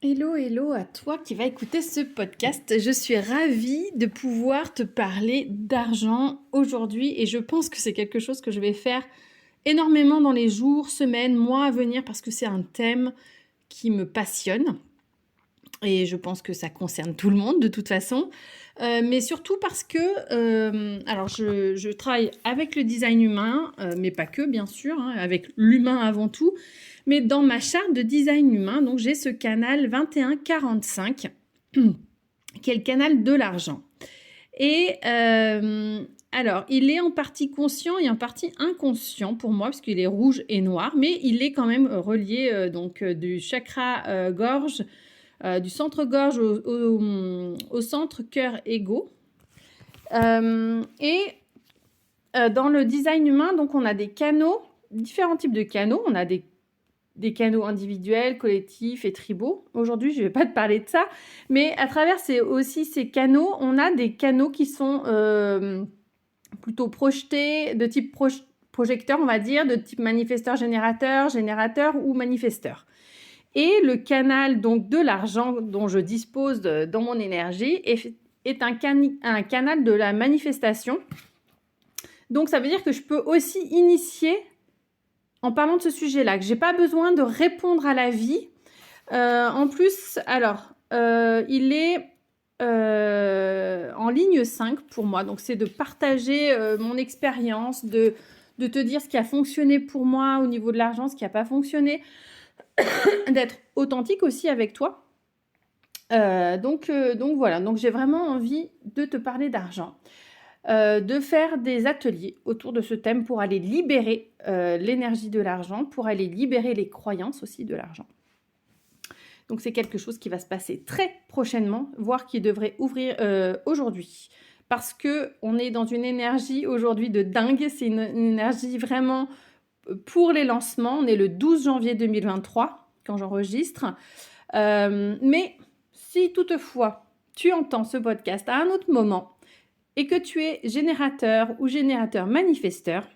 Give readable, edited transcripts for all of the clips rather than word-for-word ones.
Hello, hello à toi qui va écouter ce podcast. Je suis ravie de pouvoir te parler d'argent aujourd'hui et je pense que c'est quelque chose que je vais faire énormément dans les jours, semaines, mois à venir parce que c'est un thème qui me passionne et je pense que ça concerne tout le monde de toute façon. Mais surtout parce que, alors je travaille avec le design humain, mais pas que bien sûr, hein, avec l'humain avant tout. Mais dans ma charte de design humain, donc j'ai ce canal 2145, qui est le canal de l'argent. Et alors, il est en partie conscient et en partie inconscient pour moi, parce qu'il est rouge et noir, mais il est quand même relié du chakra gorge, du centre-gorge au centre cœur-ego. Dans le design humain, donc on a des canaux, différents types de canaux. On a des canaux individuels, collectifs et tribaux. Aujourd'hui, je ne vais pas te parler de ça, mais à travers ces canaux, on a des canaux qui sont plutôt projetés, de type projecteur, on va dire, de type manifesteur-générateur, générateur ou manifesteur. Et le canal donc de l'argent dont je dispose dans mon énergie est un canal de la manifestation. Donc ça veut dire que je peux aussi initier en parlant de ce sujet-là, que j'ai pas besoin de répondre à la vie. En plus, alors, il est en ligne 5 pour moi. Donc, c'est de partager mon expérience, de te dire ce qui a fonctionné pour moi au niveau de l'argent, ce qui n'a pas fonctionné, d'être authentique aussi avec toi. Donc voilà, donc j'ai vraiment envie de te parler d'argent. De faire des ateliers autour de ce thème pour aller libérer l'énergie de l'argent, pour aller libérer les croyances aussi de l'argent. Donc c'est quelque chose qui va se passer très prochainement, voire qui devrait ouvrir aujourd'hui. Parce qu'on est dans une énergie aujourd'hui de dingue, c'est une énergie vraiment pour les lancements. On est le 12 janvier 2023 quand j'enregistre. Mais si toutefois tu entends ce podcast à un autre moment, et que tu es générateur ou générateur manifesteur,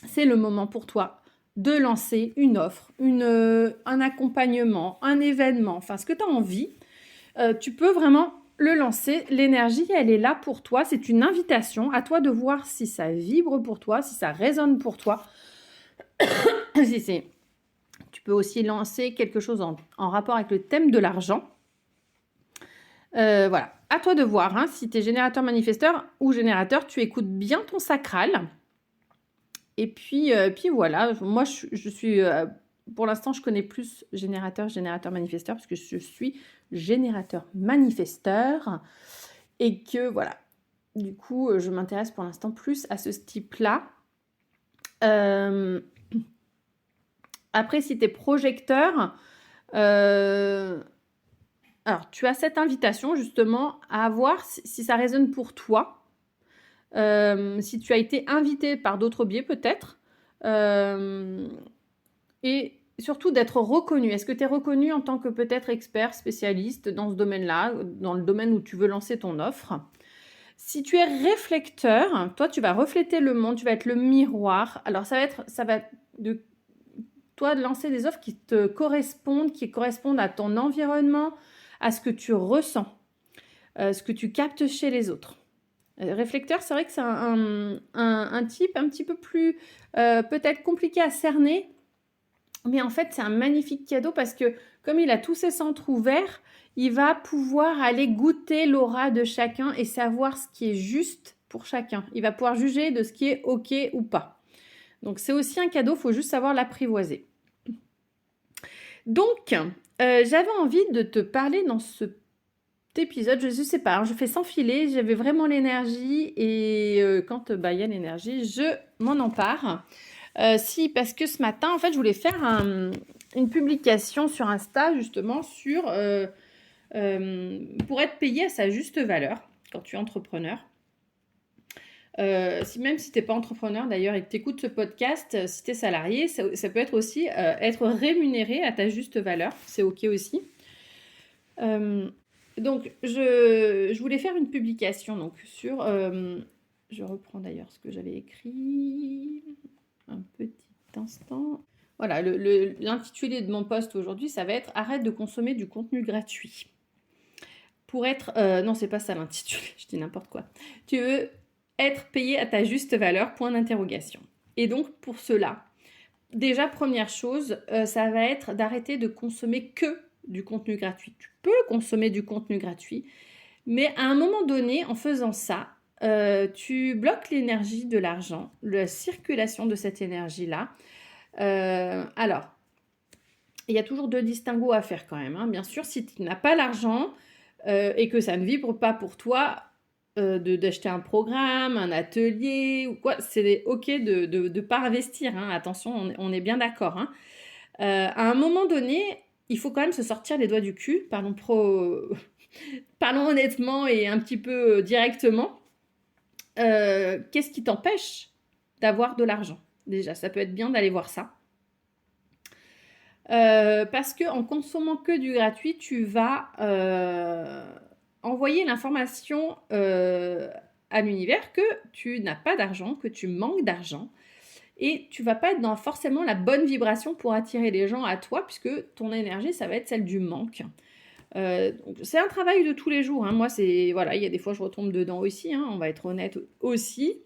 c'est le moment pour toi de lancer une offre, un accompagnement, un événement, enfin ce que tu as envie. Tu peux vraiment le lancer. L'énergie, elle est là pour toi. C'est une invitation à toi de voir si ça vibre pour toi, si ça résonne pour toi. Tu peux aussi lancer quelque chose en rapport avec le thème de l'argent. Voilà, à toi de voir, hein, si tu es générateur manifesteur ou générateur, tu écoutes bien ton sacral. Et puis voilà, moi je suis, pour l'instant je connais plus générateur manifesteur parce que je suis générateur manifesteur et que voilà, du coup je m'intéresse pour l'instant plus à ce type-là. Après si tu es projecteur, alors tu as cette invitation justement à voir si ça résonne pour toi. Si tu as été invité par d'autres biais peut-être, et surtout d'être reconnu. Est-ce que tu es reconnu en tant que peut-être expert, spécialiste dans ce domaine-là, dans le domaine où tu veux lancer ton offre? Si tu es réflecteur, toi tu vas refléter le monde, tu vas être le miroir. Alors ça va de toi de lancer des offres qui te correspondent, qui correspondent à ton environnement, à ce que tu ressens, ce que tu captes chez les autres. Réflecteur, c'est vrai que c'est un type un petit peu plus peut-être compliqué à cerner, mais en fait, c'est un magnifique cadeau parce que comme il a tous ses centres ouverts, il va pouvoir aller goûter l'aura de chacun et savoir ce qui est juste pour chacun. Il va pouvoir juger de ce qui est OK ou pas. Donc, c'est aussi un cadeau, il faut juste savoir l'apprivoiser. Donc, j'avais envie de te parler dans cet épisode, je ne sais pas, je fais sans filer, j'avais vraiment l'énergie et quand il y a l'énergie, je m'en empare. Parce que ce matin, en fait, je voulais faire une publication sur Insta, justement, pour être payé à sa juste valeur quand tu es entrepreneur. Même si tu n'es pas entrepreneur d'ailleurs et que tu écoutes ce podcast, si tu es salarié, ça peut être aussi être rémunéré à ta juste valeur. C'est OK aussi. Donc, je voulais faire une publication donc, sur... je reprends d'ailleurs ce que j'avais écrit. Un petit instant. Voilà, l'intitulé de mon post aujourd'hui, ça va être arrête de consommer du contenu gratuit. Pour être, non, c'est pas ça l'intitulé, je dis n'importe quoi. Tu veux être payé à ta juste valeur, point d'interrogation. Et donc, pour cela, déjà, première chose, ça va être d'arrêter de consommer que du contenu gratuit. Tu peux consommer du contenu gratuit, mais à un moment donné, en faisant ça, tu bloques l'énergie de l'argent, la circulation de cette énergie-là. Alors, il y a toujours deux distinguos à faire quand même, hein. Bien sûr, si tu n'as pas l'argent et que ça ne vibre pas pour toi, d'acheter un programme, un atelier ou quoi, c'est ok de ne pas investir, hein. Attention, on est bien d'accord, hein. À un moment donné, il faut quand même se sortir les doigts du cul, parlons honnêtement et un petit peu directement. Qu'est-ce qui t'empêche d'avoir de l'argent? Déjà, ça peut être bien d'aller voir ça. Parce qu'en consommant que du gratuit, tu vas envoyer l'information à l'univers que tu n'as pas d'argent, que tu manques d'argent. Et tu vas pas être dans forcément la bonne vibration pour attirer les gens à toi, puisque ton énergie, ça va être celle du manque. Donc c'est un travail de tous les jours, hein. Moi, voilà, il y a des fois, je retombe dedans aussi, hein, on va être honnête aussi.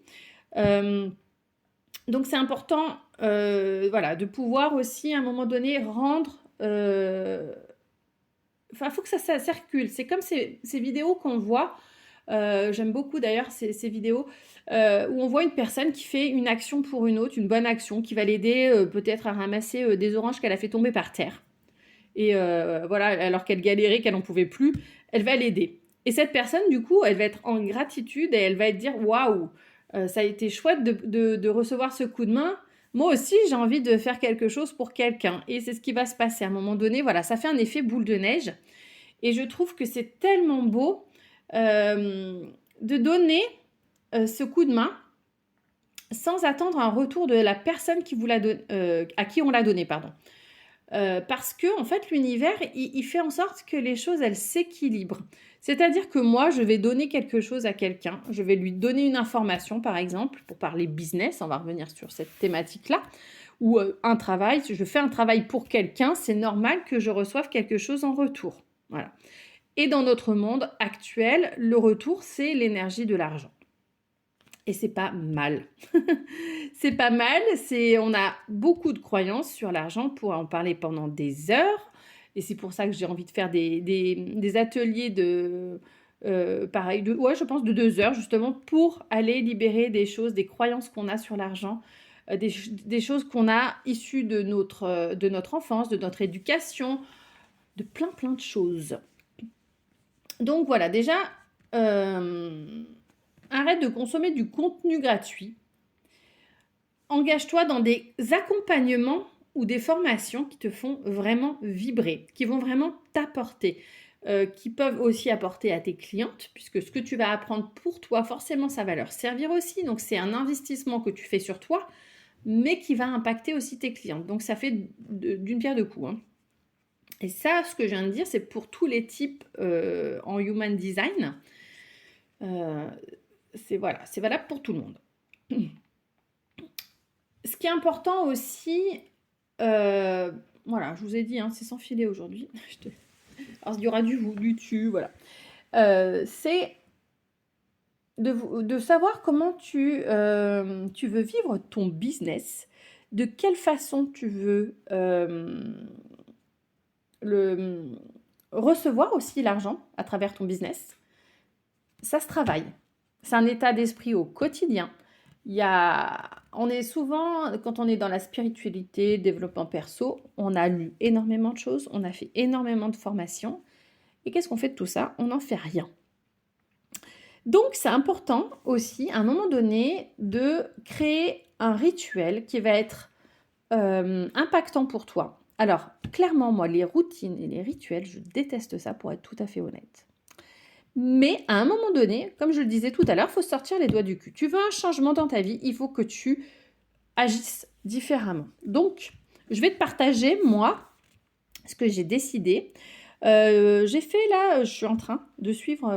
Donc c'est important voilà, de pouvoir aussi à un moment donné rendre... Enfin, il faut que ça circule. C'est comme ces vidéos qu'on voit. J'aime beaucoup d'ailleurs ces vidéos où on voit une personne qui fait une action pour une autre, une bonne action, qui va l'aider peut-être à ramasser des oranges qu'elle a fait tomber par terre. Et voilà, alors qu'elle galérait, qu'elle n'en pouvait plus, elle va l'aider. Et cette personne, du coup, elle va être en gratitude et elle va dire waouh, ça a été chouette de recevoir ce coup de main. Moi aussi, j'ai envie de faire quelque chose pour quelqu'un. Et c'est ce qui va se passer à un moment donné. Voilà, ça fait un effet boule de neige. Et je trouve que c'est tellement beau de donner ce coup de main sans attendre un retour de la personne qui vous à qui on l'a donné, pardon. Parce que en fait l'univers il fait en sorte que les choses elles s'équilibrent. C'est-à-dire que moi je vais donner quelque chose à quelqu'un, je vais lui donner une information par exemple pour parler business, on va revenir sur cette thématique-là, ou un travail, si je fais un travail pour quelqu'un, c'est normal que je reçoive quelque chose en retour. Voilà. Et dans notre monde actuel, le retour c'est l'énergie de l'argent. Et c'est pas mal. C'est pas mal, on a beaucoup de croyances sur l'argent, pour en parler pendant des heures. Et c'est pour ça que j'ai envie de faire des ateliers pareil, ouais, je pense de 2 heures, justement, pour aller libérer des choses, des croyances qu'on a sur l'argent, des choses qu'on a issues de notre enfance, de notre éducation, de plein de choses. Donc voilà, déjà... arrête de consommer du contenu gratuit. Engage-toi dans des accompagnements ou des formations qui te font vraiment vibrer, qui vont vraiment t'apporter, qui peuvent aussi apporter à tes clientes, puisque ce que tu vas apprendre pour toi, forcément, ça va leur servir aussi. Donc, c'est un investissement que tu fais sur toi, mais qui va impacter aussi tes clientes. Donc, ça fait d'une pierre deux coups, hein. Et ça, ce que je viens de dire, c'est pour tous les types en Human Design. C'est valable pour tout le monde. Ce qui est important aussi, voilà, je vous ai dit, hein, c'est sans filet aujourd'hui. Alors, il y aura du tu, voilà. C'est de savoir comment tu veux vivre ton business, de quelle façon tu veux recevoir aussi l'argent à travers ton business. Ça se travaille. C'est un état d'esprit au quotidien. On est souvent, quand on est dans la spiritualité, développement perso, on a lu énormément de choses, on a fait énormément de formations. Et qu'est-ce qu'on fait de tout ça? On n'en fait rien. Donc, c'est important aussi, à un moment donné, de créer un rituel qui va être impactant pour toi. Alors, clairement, moi, les routines et les rituels, je déteste ça, pour être tout à fait honnête. Mais à un moment donné, comme je le disais tout à l'heure, il faut sortir les doigts du cul. Tu veux un changement dans ta vie, il faut que tu agisses différemment. Donc, je vais te partager, moi, ce que j'ai décidé. J'ai fait là, je suis en train de suivre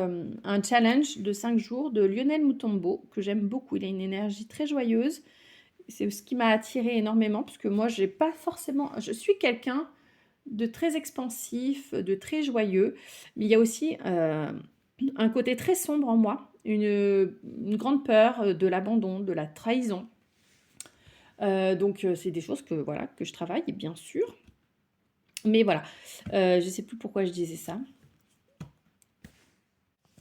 un challenge de 5 jours de Lionel Mutombo, que j'aime beaucoup. Il a une énergie très joyeuse. c'est ce qui m'a attirée énormément, parce que moi, j'ai pas forcément... Je suis quelqu'un de très expansif, de très joyeux, mais il y a aussi un côté très sombre en moi, une grande peur de l'abandon, de la trahison. Donc, c'est des choses que, voilà, que je travaille, bien sûr. Mais voilà, je ne sais plus pourquoi je disais ça.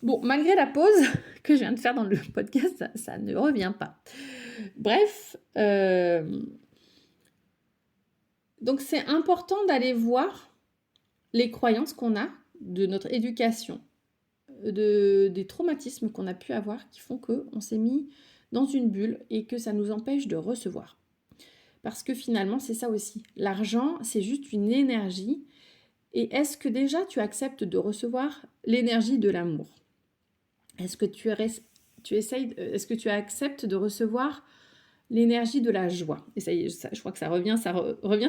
Bon, malgré la pause que je viens de faire dans le podcast, ça ne revient pas. Bref, donc c'est important d'aller voir les croyances qu'on a de notre éducation, des traumatismes qu'on a pu avoir qui font qu'on s'est mis dans une bulle et que ça nous empêche de recevoir. Parce que finalement, c'est ça aussi. L'argent, c'est juste une énergie. Et est-ce que déjà tu acceptes de recevoir l'énergie de l'amour? Est-ce que est-ce que tu acceptes de recevoir l'énergie de la joie? Et ça y est, je crois que ça revient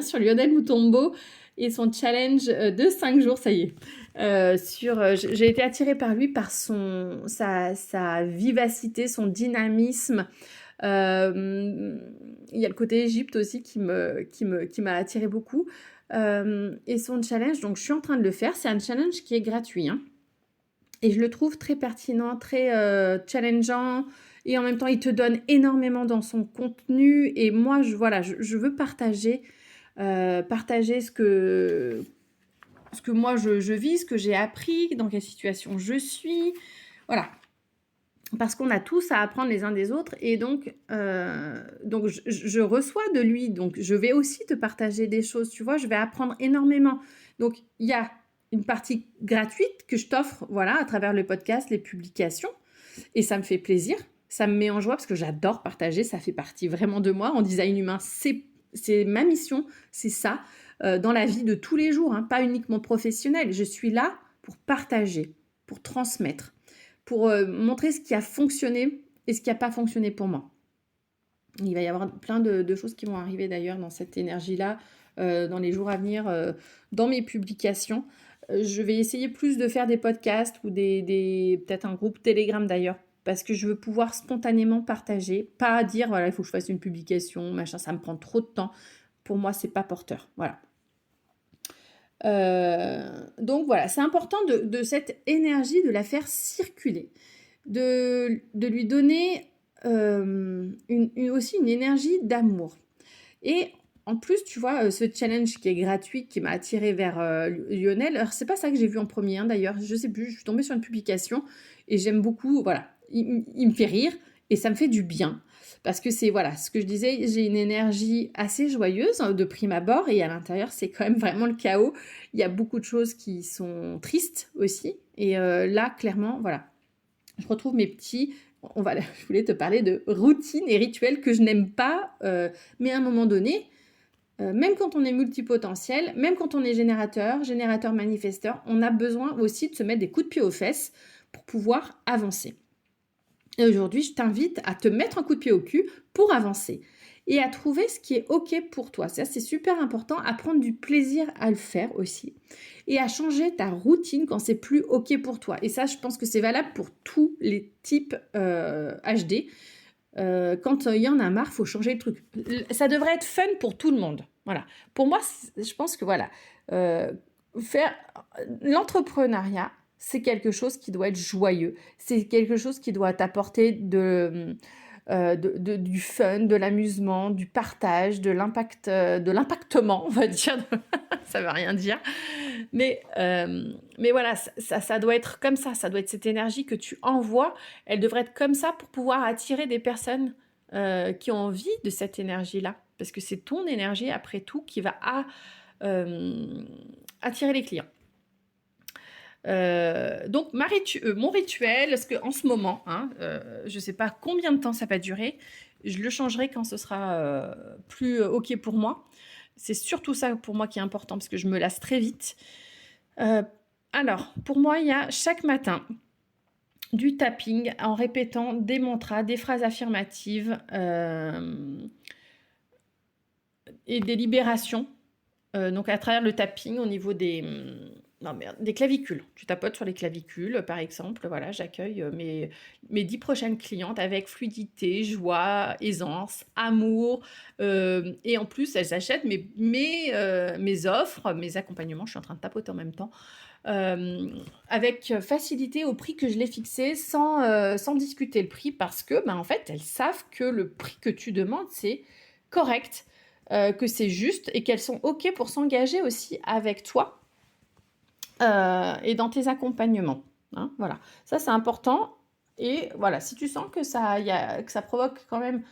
sur Lionel Mutombo et son challenge de 5 jours, ça y est. J'ai été attirée par lui, par sa vivacité, son dynamisme. Il y a le côté Égypte aussi qui m'a attirée beaucoup. Et son challenge, donc je suis en train de le faire, c'est un challenge qui est gratuit, hein. Et je le trouve très pertinent, très challengeant, et en même temps il te donne énormément dans son contenu, et moi je veux partager ce que moi je vis, ce que j'ai appris, dans quelle situation je suis, voilà. Parce qu'on a tous à apprendre les uns des autres, et donc je reçois de lui, donc je vais aussi te partager des choses, tu vois, je vais apprendre énormément. Donc il y a une partie gratuite que je t'offre, voilà, à travers le podcast, les publications, et ça me fait plaisir, ça me met en joie parce que j'adore partager, ça fait partie vraiment de moi. En design humain, c'est ma mission, c'est ça, dans la vie de tous les jours, hein, pas uniquement professionnelle. Je suis là pour partager, pour transmettre, pour montrer ce qui a fonctionné et ce qui n'a pas fonctionné pour moi. Il va y avoir plein de choses qui vont arriver d'ailleurs dans cette énergie-là, dans les jours à venir, dans mes publications. Je vais essayer plus de faire des podcasts ou peut-être un groupe Telegram d'ailleurs, parce que je veux pouvoir spontanément partager, pas dire voilà, il faut que je fasse une publication, machin, ça me prend trop de temps. Pour moi, c'est pas porteur. Voilà. Donc voilà, c'est important de cette énergie, de la faire circuler, de lui donner aussi une énergie d'amour. Et en plus, tu vois, ce challenge qui est gratuit, qui m'a attirée vers Lionel, alors c'est pas ça que j'ai vu en premier, hein, d'ailleurs, je sais plus, je suis tombée sur une publication et j'aime beaucoup, voilà, il me fait rire et ça me fait du bien. Parce que c'est, voilà, ce que je disais, j'ai une énergie assez joyeuse de prime abord, et à l'intérieur, c'est quand même vraiment le chaos. Il y a beaucoup de choses qui sont tristes aussi. Et là, clairement, voilà, je retrouve mes petits... je voulais te parler de routines et rituels que je n'aime pas, mais à un moment donné, même quand on est multipotentiel, même quand on est générateur manifesteur, on a besoin aussi de se mettre des coups de pied aux fesses pour pouvoir avancer. Et aujourd'hui, je t'invite à te mettre un coup de pied au cul pour avancer et à trouver ce qui est OK pour toi. Ça, c'est super important, à prendre du plaisir à le faire aussi et à changer ta routine quand c'est plus OK pour toi. Et ça, je pense que c'est valable pour tous les types HD. Quand il y en a marre, il faut changer le truc. Ça devrait être fun pour tout le monde. Voilà. Pour moi, je pense que voilà, faire l'entrepreneuriat, c'est quelque chose qui doit être joyeux. C'est quelque chose qui doit t'apporter du fun, de l'amusement, du partage, de l'impactement, on va dire. Ça veut rien dire. Mais voilà, ça doit être comme ça. Ça doit être cette énergie que tu envoies. Elle devrait être comme ça pour pouvoir attirer des personnes qui ont envie de cette énergie-là. Parce que c'est ton énergie, après tout, qui va attirer les clients. Donc mon rituel, parce qu'en ce moment, hein, je ne sais pas combien de temps ça va durer, je le changerai quand ce sera plus OK pour moi. C'est surtout ça pour moi qui est important, parce que je me lasse très vite. Alors, pour moi, il y a chaque matin du tapping en répétant des mantras, des phrases affirmatives et des libérations. Donc à travers le tapping au niveau des non, mais des clavicules. Tu tapotes sur les clavicules, par exemple. Voilà, j'accueille mes 10 prochaines clientes avec fluidité, joie, aisance, amour. Et en plus, elles achètent mes offres, mes accompagnements. Je suis en train de tapoter en même temps. Avec facilité au prix que je l'ai fixé sans discuter le prix parce que, en fait, elles savent que le prix que tu demandes, c'est correct, que c'est juste et qu'elles sont OK pour s'engager aussi avec toi et dans tes accompagnements. Hein, voilà, ça c'est important. Et voilà, si tu sens que ça provoque quand même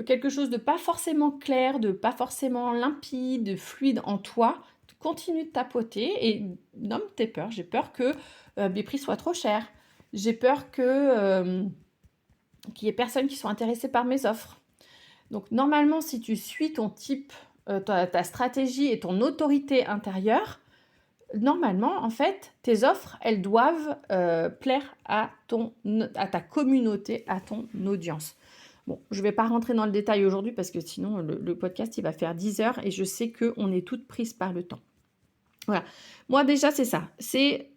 quelque chose de pas forcément clair, de pas forcément limpide, de fluide en toi, continue de tapoter et nomme tes peurs. J'ai peur que mes prix soient trop chers. J'ai peur qu'il y ait personne qui soit intéressé par mes offres. Donc normalement, si tu suis ton type, ta stratégie et ton autorité intérieure, normalement, en fait, tes offres, elles doivent plaire à ta communauté, à ton audience. Bon, je ne vais pas rentrer dans le détail aujourd'hui parce que sinon, le podcast, il va faire 10 heures et je sais qu'on est toutes prises par le temps. Voilà. Moi, déjà, c'est ça. C'est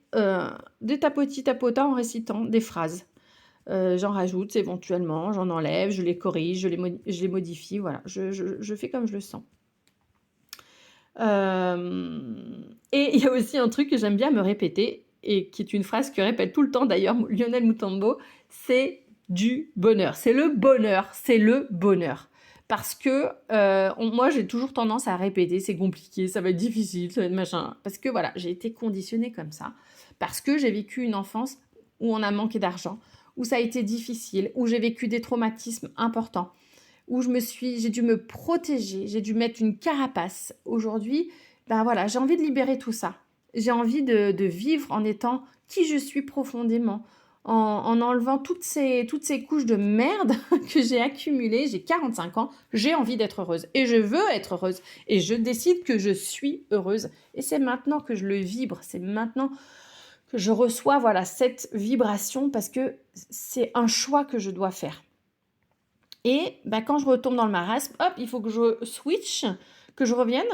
des tapotis en récitant des phrases. J'en rajoute éventuellement, j'en enlève, je les corrige, je les modifie. Voilà, je fais comme je le sens. Et il y a aussi un truc que j'aime bien me répéter, et qui est une phrase que répète tout le temps d'ailleurs Lionel Mutombo, c'est du bonheur. C'est le bonheur, c'est le bonheur. Parce que moi, j'ai toujours tendance à répéter, c'est compliqué, ça va être difficile, ça va être machin. Parce que voilà, j'ai été conditionnée comme ça. Parce que j'ai vécu une enfance où on a manqué d'argent, où ça a été difficile, où j'ai vécu des traumatismes importants, où j'ai dû me protéger, j'ai dû mettre une carapace. Aujourd'hui, voilà, j'ai envie de libérer tout ça. J'ai envie de vivre en étant qui je suis profondément, en enlevant toutes ces couches de merde que j'ai accumulées. J'ai 45 ans, j'ai envie d'être heureuse et je veux être heureuse et je décide que je suis heureuse. Et c'est maintenant que je le vibre, c'est maintenant que je reçois cette vibration parce que c'est un choix que je dois faire. Et quand je retombe dans le marasme, hop, il faut que je switch, que je revienne.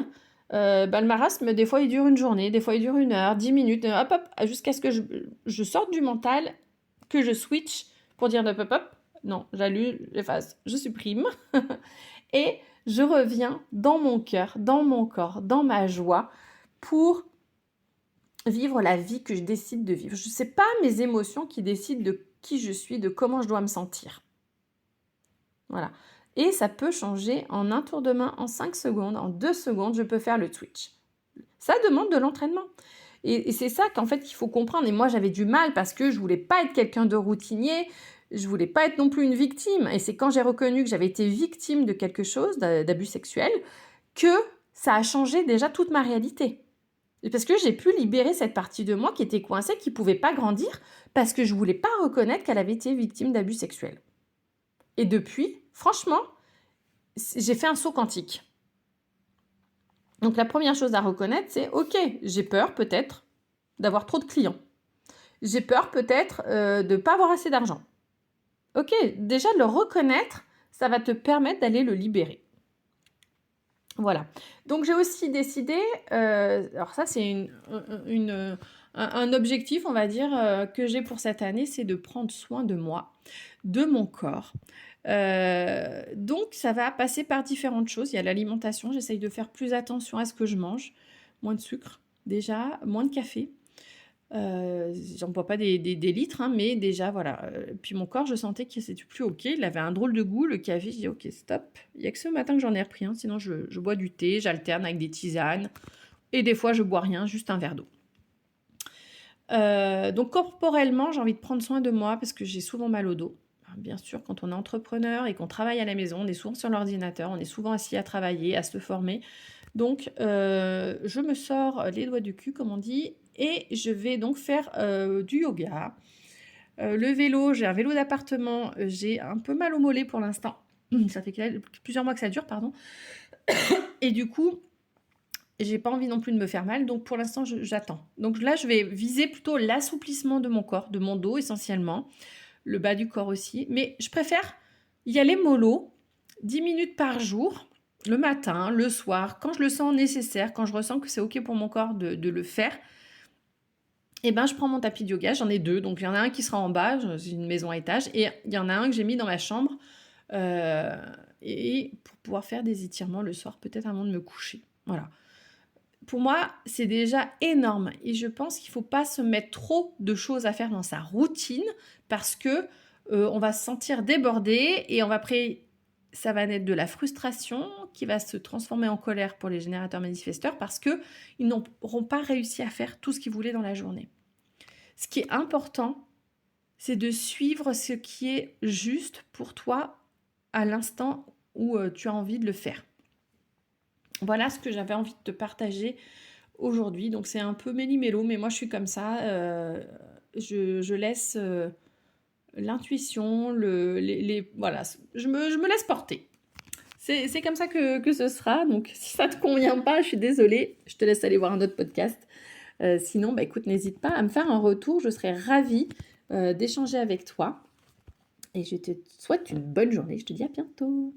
Le marasme, des fois, il dure une journée, des fois, il dure 1 heure, 10 minutes, hop, jusqu'à ce que je sorte du mental, que je switch pour dire hop, non, j'allume, j'efface, je supprime. Et je reviens dans mon cœur, dans mon corps, dans ma joie pour vivre la vie que je décide de vivre. Ce n'est pas mes émotions qui décident de qui je suis, de comment je dois me sentir. Voilà. Et ça peut changer en un tour de main, en 5 secondes, en 2 secondes, je peux faire le switch. Ça demande de l'entraînement. Et c'est ça qu'en fait qu'il faut comprendre. Et moi, j'avais du mal parce que je voulais pas être quelqu'un de routinier, je voulais pas être non plus une victime. Et c'est quand j'ai reconnu que j'avais été victime de quelque chose, d'abus sexuel, que ça a changé déjà toute ma réalité. Et parce que j'ai pu libérer cette partie de moi qui était coincée, qui pouvait pas grandir, parce que je voulais pas reconnaître qu'elle avait été victime d'abus sexuels. Et depuis, franchement, j'ai fait un saut quantique. Donc la première chose à reconnaître, c'est ok, j'ai peur peut-être d'avoir trop de clients. J'ai peur peut-être de ne pas avoir assez d'argent. Ok, déjà de le reconnaître, ça va te permettre d'aller le libérer. Voilà. Donc j'ai aussi décidé, alors ça c'est un objectif, on va dire, que j'ai pour cette année, c'est de prendre soin de moi, de mon corps. Donc ça va passer par différentes choses. Il y a l'alimentation, j'essaye de faire plus attention à ce que je mange, moins de sucre déjà, moins de café. J'en bois pas des litres, hein, mais déjà voilà. Puis mon corps, je sentais que c'était plus ok, il avait un drôle de goût, le café. Je dis ok, stop. Il y a que ce matin que j'en ai repris, hein, sinon je bois du thé, j'alterne avec des tisanes et des fois je bois rien, juste un verre d'eau. Donc corporellement, j'ai envie de prendre soin de moi parce que j'ai souvent mal au dos. Bien sûr, quand on est entrepreneur et qu'on travaille à la maison, on est souvent sur l'ordinateur, on est souvent assis à travailler, à se former. Donc, je me sors les doigts du cul, comme on dit, et je vais donc faire du yoga. Le vélo, j'ai un vélo d'appartement, j'ai un peu mal au mollet pour l'instant. Ça fait plusieurs mois que ça dure, pardon. Et du coup, j'ai pas envie non plus de me faire mal, donc pour l'instant, j'attends. Donc là, je vais viser plutôt l'assouplissement de mon corps, de mon dos essentiellement, le bas du corps aussi. Mais je préfère y aller mollo, 10 minutes par jour, le matin, le soir, quand je le sens nécessaire, quand je ressens que c'est ok pour mon corps de le faire. Et ben, je prends mon tapis de yoga, j'en ai 2, donc il y en a un qui sera en bas, j'ai une maison à étage, et il y en a un que j'ai mis dans ma chambre, heu et pour pouvoir faire des étirements le soir, peut-être avant de me coucher. Voilà. Pour moi, c'est déjà énorme et je pense qu'il ne faut pas se mettre trop de choses à faire dans sa routine parce que, on va se sentir débordé et ça va naître de la frustration qui va se transformer en colère pour les générateurs manifesteurs parce qu'ils n'auront pas réussi à faire tout ce qu'ils voulaient dans la journée. Ce qui est important, c'est de suivre ce qui est juste pour toi à l'instant où, tu as envie de le faire. Voilà ce que j'avais envie de te partager aujourd'hui. Donc c'est un peu méli-mélo, mais moi je suis comme ça. Je laisse l'intuition, voilà, je me laisse porter. C'est comme ça que ce sera. Donc si ça ne te convient pas, je suis désolée. Je te laisse aller voir un autre podcast. Sinon, bah, écoute, n'hésite pas à me faire un retour. Je serais ravie d'échanger avec toi. Et je te souhaite une bonne journée. Je te dis à bientôt.